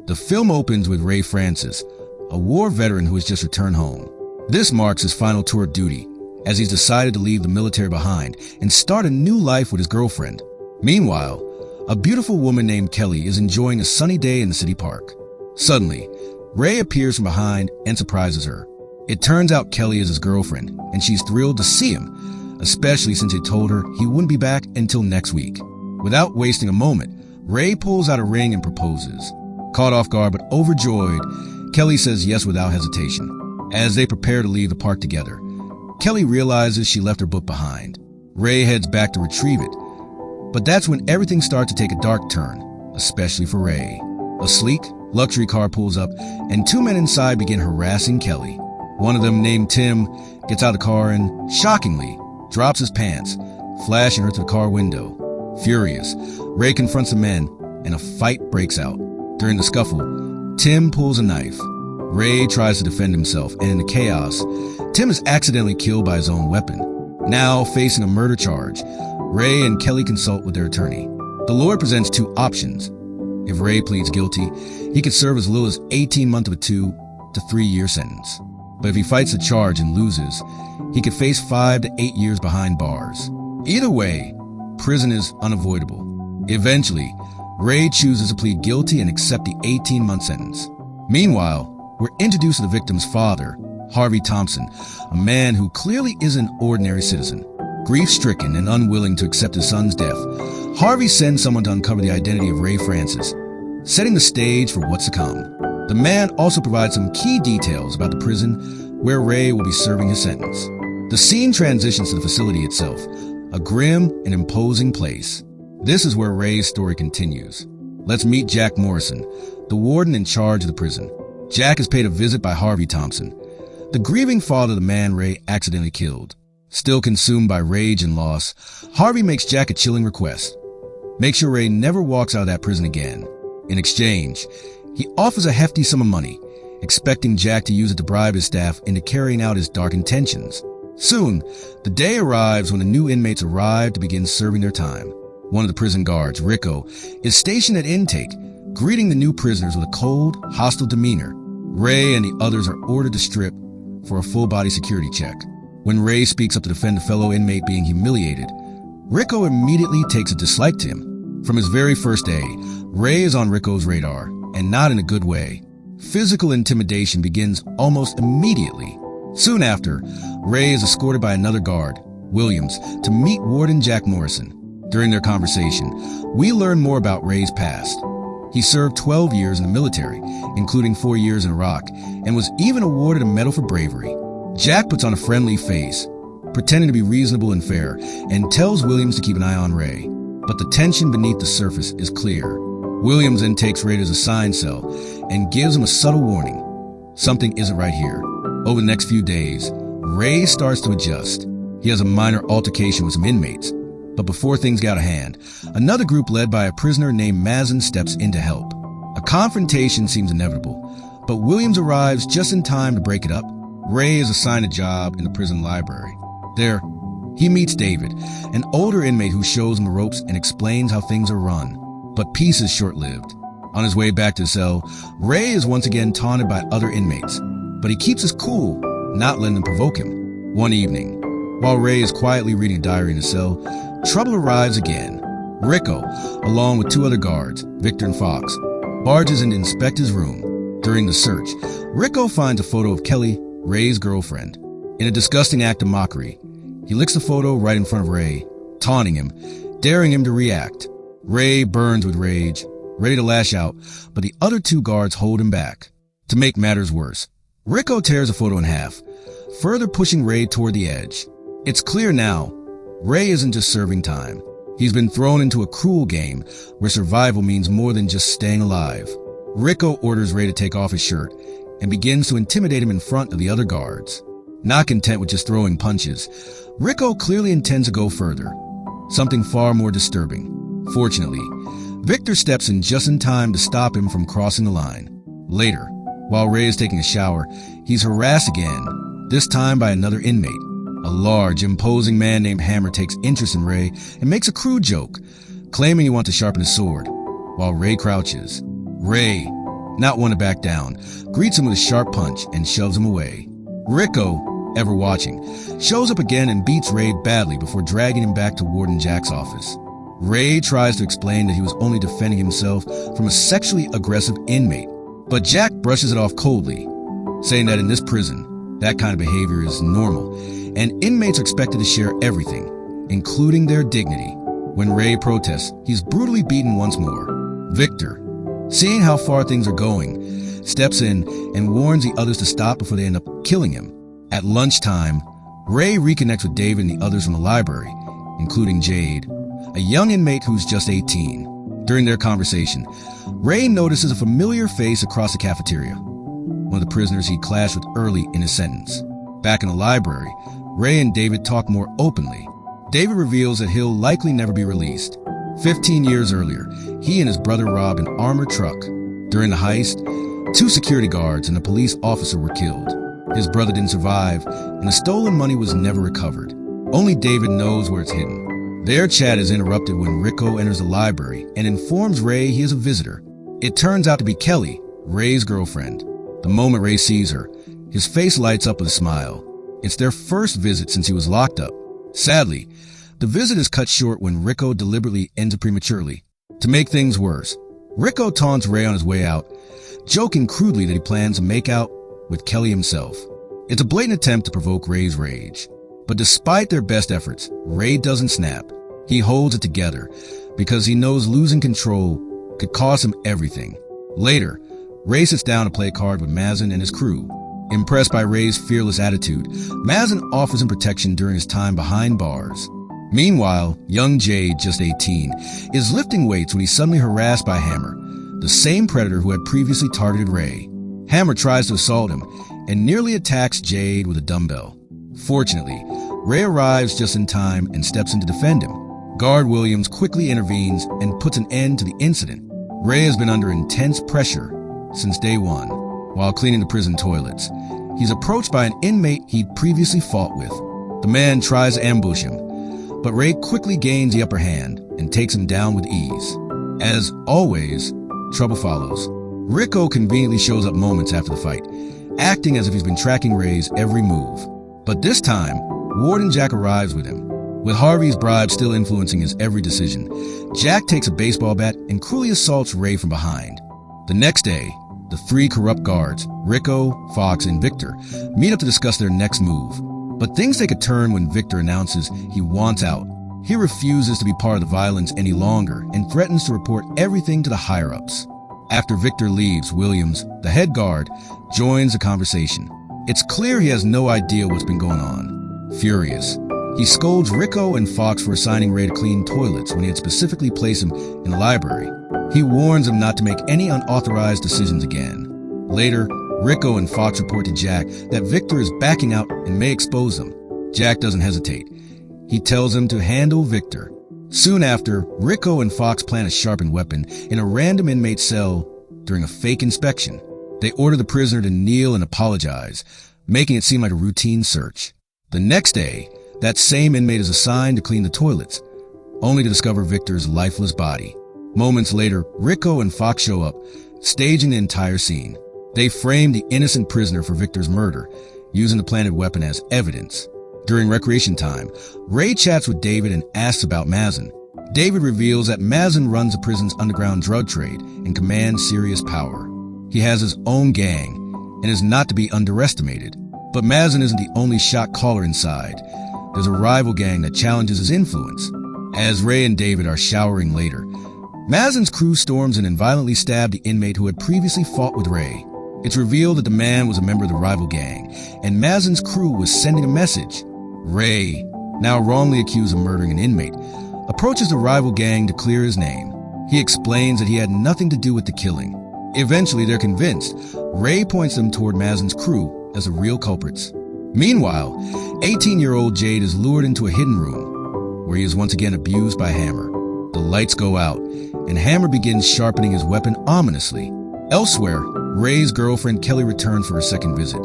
The film opens with Ray Francis, a war veteran who has just returned home. This marks his final tour of duty, as he's decided to leave the military behind and start a new life with his girlfriend. Meanwhile, a beautiful woman named Kelly is enjoying a sunny day in the city park. Suddenly, Ray appears from behind and surprises her. It turns out Kelly is his girlfriend, and she's thrilled to see him, especially since he told her he wouldn't be back until next week. Without wasting a moment, Ray pulls out a ring and proposes. Caught off guard but overjoyed, Kelly says yes without hesitation. As they prepare to leave the park together, Kelly realizes she left her book behind. Ray heads back to retrieve it, but that's when everything starts to take a dark turn, especially for Ray. A sleek, luxury car pulls up, and two men inside begin harassing Kelly. One of them, named Tim, gets out of the car and, shockingly, drops his pants, flashing her to the car window. Furious, Ray confronts the men, and a fight breaks out. During the scuffle, Tim pulls a knife. Ray tries to defend himself, and in the chaos, Tim is accidentally killed by his own weapon. Now facing a murder charge, Ray and Kelly consult with their attorney. The lawyer presents two options. If Ray pleads guilty, he could serve as little as 18 months of a 2 to 3 year sentence. But if he fights the charge and loses, he could face 5 to 8 years behind bars. Either way, prison is unavoidable. Eventually, Ray chooses to plead guilty and accept the 18-month sentence. Meanwhile, we're introduced to the victim's father, Harvey Thompson, a man who clearly is an ordinary citizen. Grief-stricken and unwilling to accept his son's death, Harvey sends someone to uncover the identity of Ray Francis, setting the stage for what's to come. The man also provides some key details about the prison where Ray will be serving his sentence. The scene transitions to the facility itself, a grim and imposing place. This is where Ray's story continues. Let's meet Jack Morrison, the warden in charge of the prison. Jack is paid a visit by Harvey Thompson, the grieving father of the man Ray accidentally killed. Still consumed by rage and loss, Harvey makes Jack a chilling request. Make sure Ray never walks out of that prison again. In exchange, he offers a hefty sum of money, expecting Jack to use it to bribe his staff into carrying out his dark intentions. Soon, the day arrives when the new inmates arrive to begin serving their time. One of the prison guards, Rico, is stationed at intake, greeting the new prisoners with a cold, hostile demeanor. Ray and the others are ordered to strip for a full-body security check. When Ray speaks up to defend a fellow inmate being humiliated, Rico immediately takes a dislike to him. From his very first day, Ray is on Rico's radar, and not in a good way. Physical intimidation begins almost immediately. Soon after, Ray is escorted by another guard, Williams, to meet Warden Jack Morrison. During their conversation, we learn more about Ray's past. He served 12 years in the military, including 4 years in Iraq, and was even awarded a medal for bravery. Jack puts on a friendly face, pretending to be reasonable and fair, and tells Williams to keep an eye on Ray. But the tension beneath the surface is clear. Williams then takes Ray to his assigned cell and gives him a subtle warning. Something isn't right here. Over the next few days, Ray starts to adjust. He has a minor altercation with some inmates. But before things get out of hand, another group led by a prisoner named Mazin steps in to help. A confrontation seems inevitable, but Williams arrives just in time to break it up. Ray is assigned a job in the prison library. There, he meets David, an older inmate who shows him the ropes and explains how things are run. But peace is short-lived. On his way back to his cell, Ray is once again taunted by other inmates, but he keeps his cool, not letting them provoke him. One evening, while Ray is quietly reading a diary in his cell, trouble arrives again. Rico, along with two other guards, Victor and Fox, barges in to inspect his room. During the search, Rico finds a photo of Kelly, Ray's girlfriend. In a disgusting act of mockery, he licks the photo right in front of Ray, taunting him, daring him to react. Ray burns with rage, ready to lash out, but the other two guards hold him back. To make matters worse, Rico tears the photo in half, further pushing Ray toward the edge. It's clear now, Ray isn't just serving time. He's been thrown into a cruel game where survival means more than just staying alive. Rico orders Ray to take off his shirt and begins to intimidate him in front of the other guards. Not content with just throwing punches, Rico clearly intends to go further, something far more disturbing. Fortunately, Victor steps in just in time to stop him from crossing the line. Later, while Ray is taking a shower, he's harassed again, this time by another inmate. A large, imposing man named Hammer takes interest in Ray and makes a crude joke, claiming he wants to sharpen his sword, while Ray crouches. Ray, not one to back down, greets him with a sharp punch and shoves him away. Rico, ever watching, shows up again and beats Ray badly before dragging him back to Warden Jack's office. Ray tries to explain that he was only defending himself from a sexually aggressive inmate, but Jack brushes it off coldly, saying that in this prison, that kind of behavior is normal, and inmates are expected to share everything, including their dignity. When Ray protests, he's brutally beaten once more. Victor, seeing how far things are going, steps in and warns the others to stop before they end up killing him. At lunchtime, Ray reconnects with David and the others from the library, including Jade, a young inmate who's just 18. During their conversation, Ray notices a familiar face across the cafeteria, one of the prisoners he clashed with early in his sentence. Back in the library, Ray and David talk more openly. David reveals that he'll likely never be released. 15 years earlier, he and his brother robbed an armored truck. During the heist, 2 security guards and a police officer were killed. His brother didn't survive, and the stolen money was never recovered. Only David knows where it's hidden. Their chat is interrupted when Rico enters the library and informs Ray he is a visitor. It turns out to be Kelly, Ray's girlfriend. The moment Ray sees her, his face lights up with a smile. It's their first visit since he was locked up. Sadly, the visit is cut short when Rico deliberately ends it prematurely. To make things worse, Rico taunts Ray on his way out, joking crudely that he plans to make out with Kelly himself. It's a blatant attempt to provoke Ray's rage. But despite their best efforts, Ray doesn't snap. He holds it together because he knows losing control could cost him everything. Later, Ray sits down to play a card with Mazin and his crew. Impressed by Ray's fearless attitude, Mazin offers him protection during his time behind bars. Meanwhile, young Jade, just 18, is lifting weights when he's suddenly harassed by Hammer, the same predator who had previously targeted Ray. Hammer tries to assault him and nearly attacks Jade with a dumbbell. Fortunately, Ray arrives just in time and steps in to defend him. Guard Williams quickly intervenes and puts an end to the incident. Ray has been under intense pressure since day one. While cleaning the prison toilets, he's approached by an inmate he'd previously fought with. The man tries to ambush him, but Ray quickly gains the upper hand and takes him down with ease. As always, trouble follows. Rico conveniently shows up moments after the fight, acting as if he's been tracking Ray's every move. But this time, Warden Jack arrives with him. With Harvey's bribe still influencing his every decision, Jack takes a baseball bat and cruelly assaults Ray from behind. The next day, the 3 corrupt guards, Rico, Fox, and Victor, meet up to discuss their next move. But things take a turn when Victor announces he wants out. He refuses to be part of the violence any longer and threatens to report everything to the higher-ups. After Victor leaves, Williams, the head guard, joins the conversation. It's clear he has no idea what's been going on. Furious, he scolds Rico and Fox for assigning Ray to clean toilets when he had specifically placed him in the library. He warns them not to make any unauthorized decisions again. Later, Rico and Fox report to Jack that Victor is backing out and may expose them. Jack doesn't hesitate. He tells him to handle Victor. Soon after, Rico and Fox plant a sharpened weapon in a random inmate's cell during a fake inspection. They order the prisoner to kneel and apologize, making it seem like a routine search. The next day, that same inmate is assigned to clean the toilets, only to discover Victor's lifeless body. Moments later, Rico and Fox show up, staging the entire scene. They frame the innocent prisoner for Victor's murder, using the planted weapon as evidence. During recreation time, Ray chats with David and asks about Mazin. David reveals that Mazin runs the prison's underground drug trade and commands serious power. He has his own gang and is not to be underestimated. But Mazin isn't the only shot caller inside. There's a rival gang that challenges his influence. As Ray and David are showering later, Mazin's crew storms in and violently stab the inmate who had previously fought with Ray. It's revealed that the man was a member of the rival gang, and Mazin's crew was sending a message. Ray, now wrongly accused of murdering an inmate, approaches the rival gang to clear his name. He explains that he had nothing to do with the killing. Eventually, they're convinced. Ray points them toward Mazin's crew as the real culprits. Meanwhile, 18-year-old Jade is lured into a hidden room, where he is once again abused by Hammer. The lights go out, and Hammer begins sharpening his weapon ominously. Elsewhere, Ray's girlfriend Kelly returns for her second visit.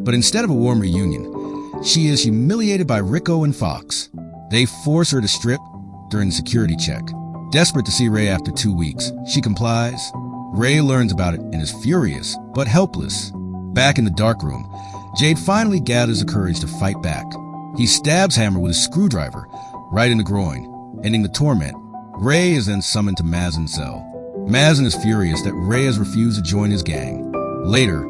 But instead of a warm reunion, she is humiliated by Rico and Fox. They force her to strip during the security check. Desperate to see Ray after 2 weeks, she complies. Ray learns about it and is furious, but helpless. Back in the dark room, Jade finally gathers the courage to fight back. He stabs Hammer with a screwdriver, right in the groin, ending the torment. Ray is then summoned to Mazin's cell. Mazin is furious that Ray has refused to join his gang. Later,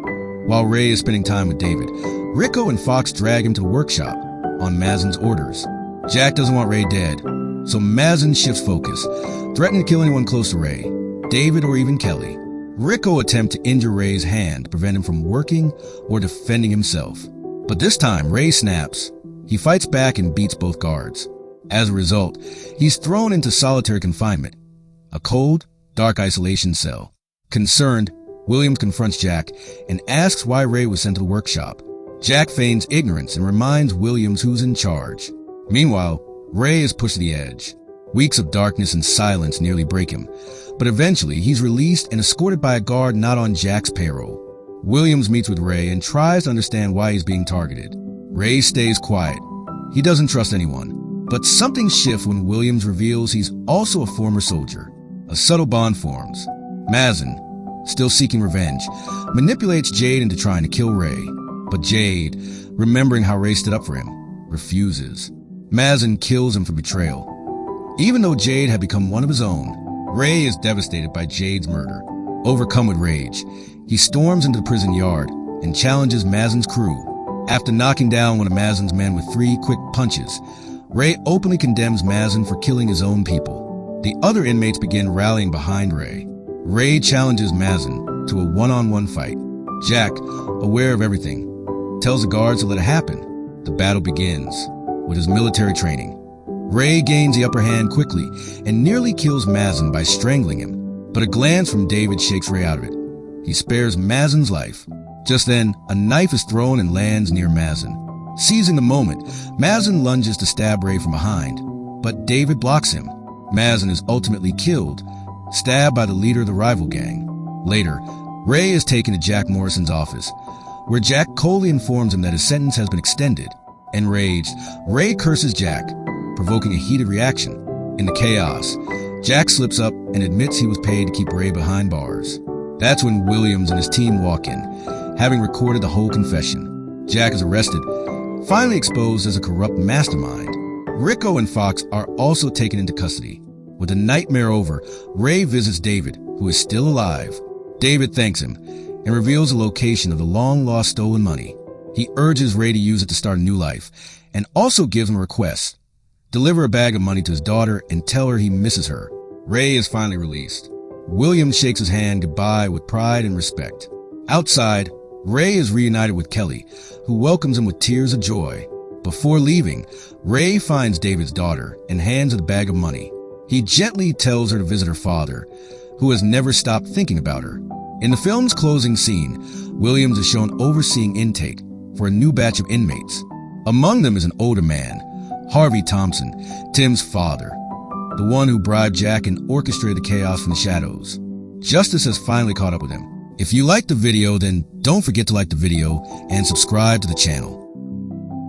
while Ray is spending time with David, Rico and Fox drag him to the workshop on Mazin's orders. Jack doesn't want Ray dead, so Mazin shifts focus, threatening to kill anyone close to Ray, David or even Kelly. Rico attempts to injure Ray's hand to prevent him from working or defending himself. But this time, Ray snaps. He fights back and beats both guards. As a result, he's thrown into solitary confinement, a cold, dark isolation cell. Concerned, Williams confronts Jack and asks why Ray was sent to the workshop. Jack feigns ignorance and reminds Williams who's in charge. Meanwhile, Ray is pushed to the edge. Weeks of darkness and silence nearly break him, but eventually he's released and escorted by a guard not on Jack's payroll. Williams meets with Ray and tries to understand why he's being targeted. Ray stays quiet. He doesn't trust anyone. But something shifts when Williams reveals he's also a former soldier. A subtle bond forms. Mazin, still seeking revenge, manipulates Jade into trying to kill Ray. But Jade, remembering how Ray stood up for him, refuses. Mazin kills him for betrayal. Even though Jade had become one of his own, Ray is devastated by Jade's murder. Overcome with rage, he storms into the prison yard and challenges Mazin's crew. After knocking down one of Mazin's men with 3 quick punches, Ray openly condemns Mazin for killing his own people. The other inmates begin rallying behind Ray. Ray challenges Mazin to a one-on-one fight. Jack, aware of everything, tells the guards to let it happen. The battle begins. With his military training, Ray gains the upper hand quickly and nearly kills Mazin by strangling him. But a glance from David shakes Ray out of it. He spares Mazin's life. Just then, a knife is thrown and lands near Mazin. Seizing the moment, Mazin lunges to stab Ray from behind, but David blocks him. Mazin is ultimately killed, stabbed by the leader of the rival gang. Later, Ray is taken to Jack Morrison's office, where Jack coldly informs him that his sentence has been extended. Enraged, Ray curses Jack, provoking a heated reaction. In the chaos, Jack slips up and admits he was paid to keep Ray behind bars. That's when Williams and his team walk in, having recorded the whole confession. Jack is arrested, finally exposed as a corrupt mastermind. Rico and Fox are also taken into custody. With the nightmare over, Ray visits David, who is still alive. David thanks him and reveals the location of the long-lost stolen money. He urges Ray to use it to start a new life, and also gives him a request. Deliver a bag of money to his daughter and tell her he misses her. Ray is finally released. William shakes his hand goodbye with pride and respect. Outside, Ray is reunited with Kelly, who welcomes him with tears of joy. Before leaving, Ray finds David's daughter and hands her the bag of money. He gently tells her to visit her father, who has never stopped thinking about her. In the film's closing scene, Williams is shown overseeing intake for a new batch of inmates. Among them is an older man, Harvey Thompson, Tim's father, the one who bribed Jack and orchestrated the chaos from the shadows. Justice has finally caught up with him. If you liked the video, then don't forget to like the video and subscribe to the channel.